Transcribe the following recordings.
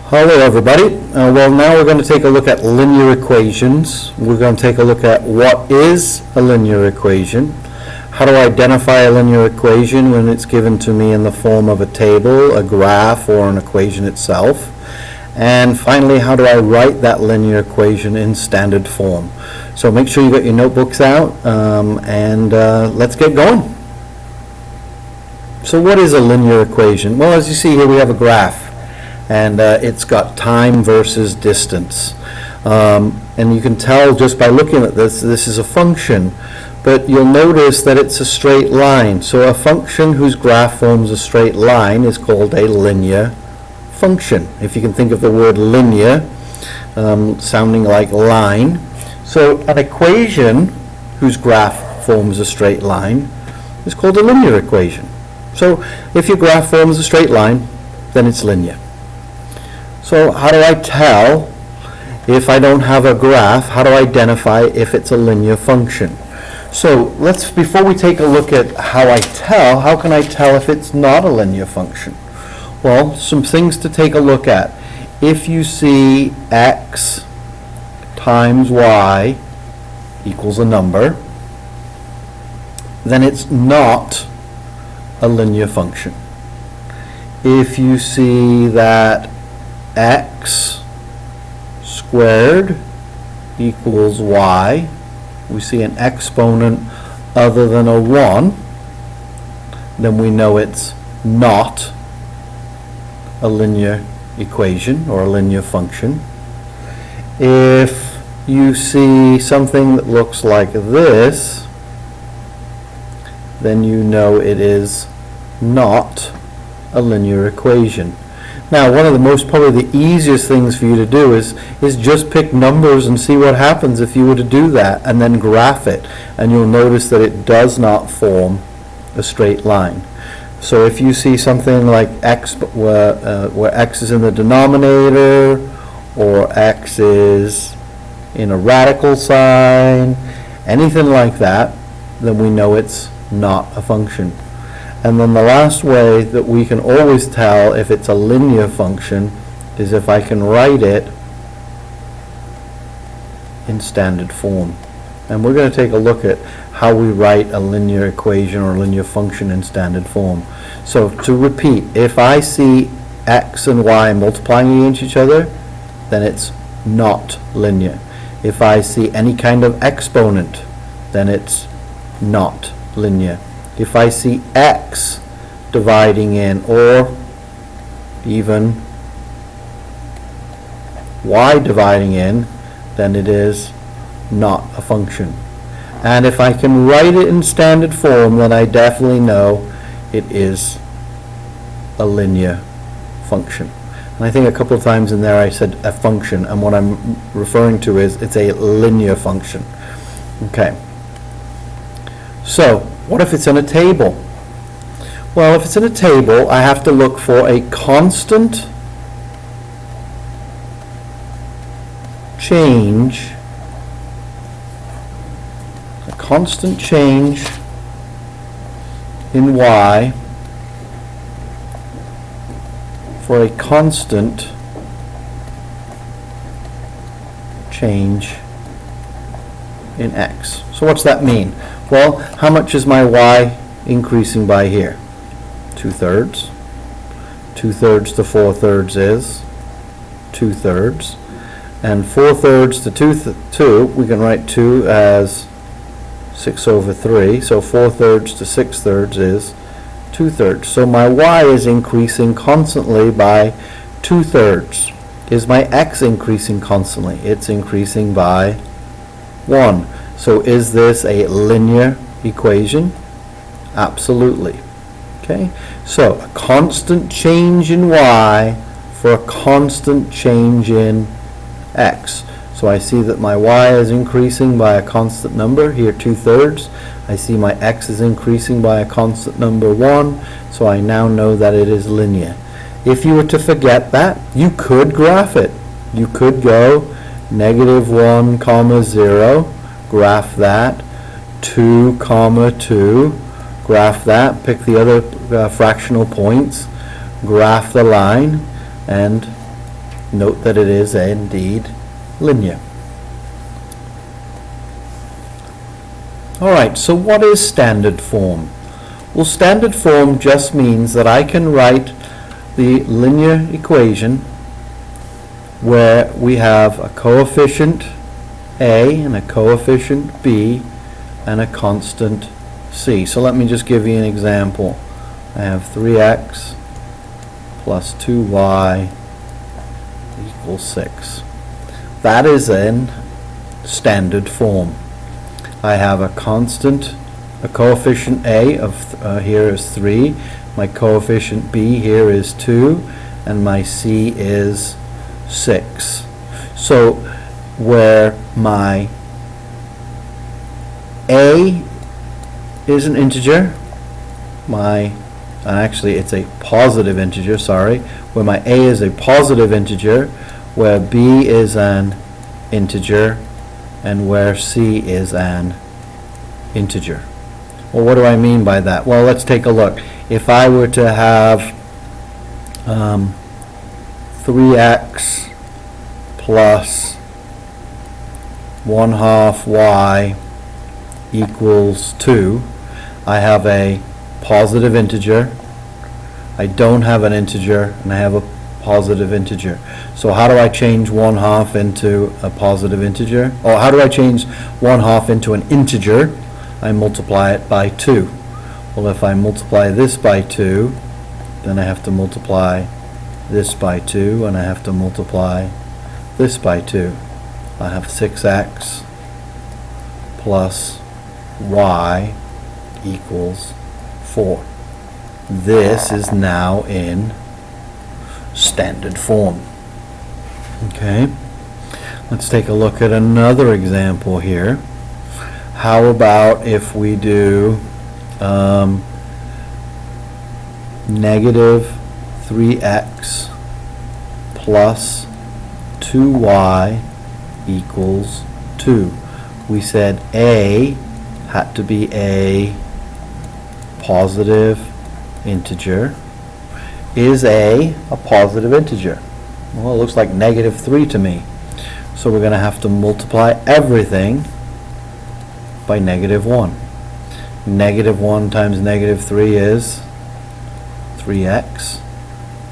Hello everybody. Well, now we're going to take a look at linear equations. We're going to take a look at what is a linear equation, how to identify a linear equation when it's given to me in the form of a table, a graph, or an equation itself, and finally how do I write that linear equation in standard form. So make sure you got your notebooks out and let's get going. So what is a linear equation? Well, as you see here we have a graph. And it's got time versus distance. And you can tell just by looking at this is a function, but you'll notice that it's a straight line. So a function whose graph forms a straight line is called a linear function. If you can think of the word linear sounding like line. So an equation whose graph forms a straight line is called a linear equation. So if your graph forms a straight line, then it's linear. So how do I tell if I don't have a graph, how do I identify if it's a linear function? So before we take a look at how can I tell if it's not a linear function? Well, some things to take a look at. If you see x times y equals a number, then it's not a linear function. If you see that x squared equals y, we see an exponent other than a 1, then we know it's not a linear equation or a linear function. If you see something that looks like this, then you know it is not a linear equation. Now, one of the probably the easiest things for you to do is just pick numbers and see what happens if you were to do that, and then graph it, and you'll notice that it does not form a straight line. So if you see something like x where x is in the denominator, or x is in a radical sign, anything like that, then we know it's not a function. And then the last way that we can always tell if it's a linear function is if I can write it in standard form. And we're going to take a look at how we write a linear equation or a linear function in standard form. So to repeat, if I see x and y multiplying against each other, then it's not linear. If I see any kind of exponent, then it's not linear. If I see x dividing in, or even y dividing in, then it is not a function. And if I can write it in standard form, then I definitely know it is a linear function. And I think a couple of times in there I said a function, and what I'm referring to is it's a linear function. Okay. So, what if it's in a table? Well, if it's in a table, I have to look for a constant change, in y for a constant change in x. So what's that mean? Well, how much is my y increasing by here? 2/3. 2/3 to 4/3 is 2/3. And 4/3 to 2, we can write 2 as 6/3. So 4/3 to 6/3 is 2/3. So my y is increasing constantly by 2/3. Is my x increasing constantly? It's increasing by 1. So is this a linear equation? Absolutely. Okay, so a constant change in y for a constant change in x. So I see that my y is increasing by a constant number, here 2/3. I see my x is increasing by a constant number 1, so I now know that it is linear. If you were to forget that, you could graph it. You could go -1, 0, graph that, 2, 2, graph that, pick the other fractional points, graph the line, and Note that it is indeed linear. All right, so what is standard form? Well, standard form just means that I can write the linear equation where we have a coefficient A and a coefficient B and a constant C. So let me just give you an example. I have 3x plus 2y equals 6. That is in standard form. I have a constant, a coefficient A of here is 3, my coefficient B here is 2, and my C is 6. So where my A is an integer, actually it's a positive integer, sorry, where my A is a positive integer, where B is an integer, and where C is an integer. Well, what do I mean by that? Well, let's take a look. If I were to have 3x plus 1/2 y equals 2, I have a positive integer, I don't have an integer, and I have a positive integer. So how do I change 1/2 into a positive integer? Or how do I change 1/2 into an integer? I multiply it by 2. Well, if I multiply this by 2, then I have to multiply this by 2, and I have to multiply this by 2. I have 6x plus y equals 4. This is now in standard form. Okay, let's take a look at another example here. How about if we do negative 3x plus 2y equals 2. We said A had to be a positive integer. Is A a positive integer? Well, it looks like negative 3 to me. So we're going to have to multiply everything by negative 1. Negative 1 times negative 3 is 3x.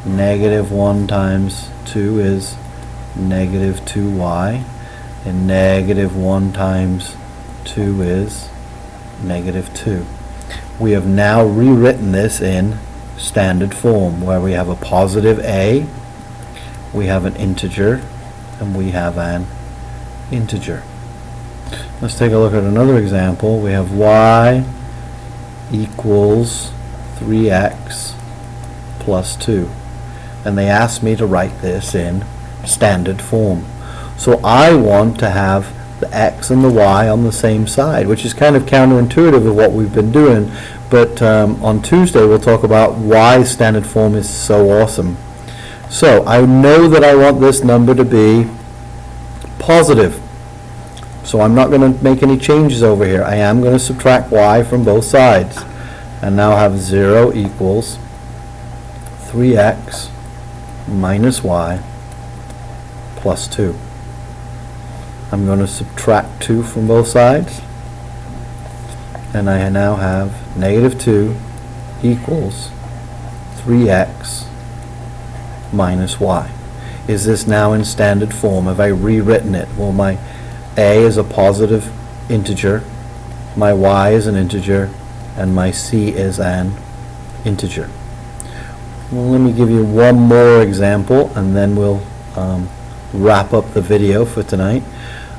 Negative 1 times 2 is negative 2y. And negative 1 times 2 is negative 2. We have now rewritten this in standard form, where we have a positive A, we have an integer, and we have an integer. Let's take a look at another example. We have y equals 3x plus 2. And they asked me to write this in standard form. So I want to have the x and the y on the same side, which is kind of counterintuitive of what we've been doing. But on Tuesday we'll talk about why standard form is so awesome. So I know that I want this number to be positive. So I'm not going to make any changes over here. I am going to subtract y from both sides. And now have 0 equals 3x minus y plus 2. I'm going to subtract 2 from both sides. And I now have negative 2 equals 3x minus y. Is this now in standard form? Have I rewritten it? Well, my a is a positive integer, my y is an integer, and my c is an integer. Well, let me give you one more example, and then we'll wrap up the video for tonight.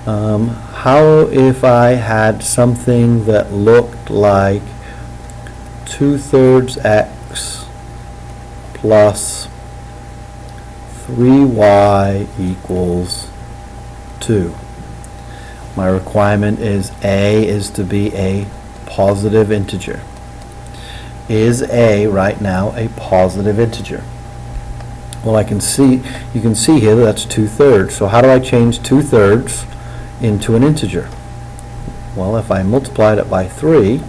How if I had something that looked like 2/3 x plus 3y equals 2. My requirement is a is to be a positive integer. Is a right now a positive integer? Well, you can see here that's 2/3. So how do I change 2/3 into an integer? Well, if I multiplied it by 3,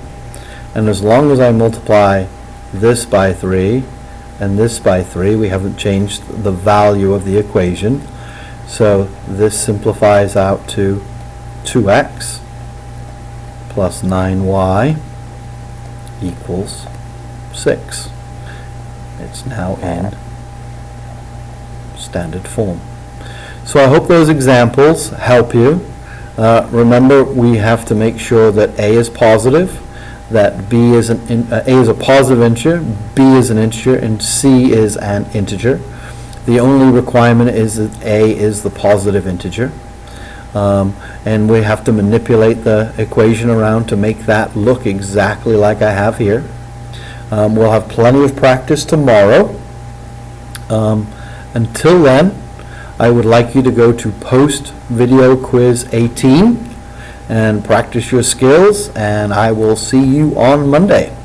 and as long as I multiply this by 3 and this by 3. We haven't changed the value of the equation. So this simplifies out to 2x plus 9y equals 6. It's now in standard form. So I hope those examples help you. Remember, we have to make sure that A is positive, that B is A is a positive integer, B is an integer, and C is an integer. The only requirement is that A is the positive integer. And we have to manipulate the equation around to make that look exactly like I have here. We'll have plenty of practice tomorrow. Until then, I would like you to go to Post Video Quiz 18 and practice your skills, and I will see you on Monday.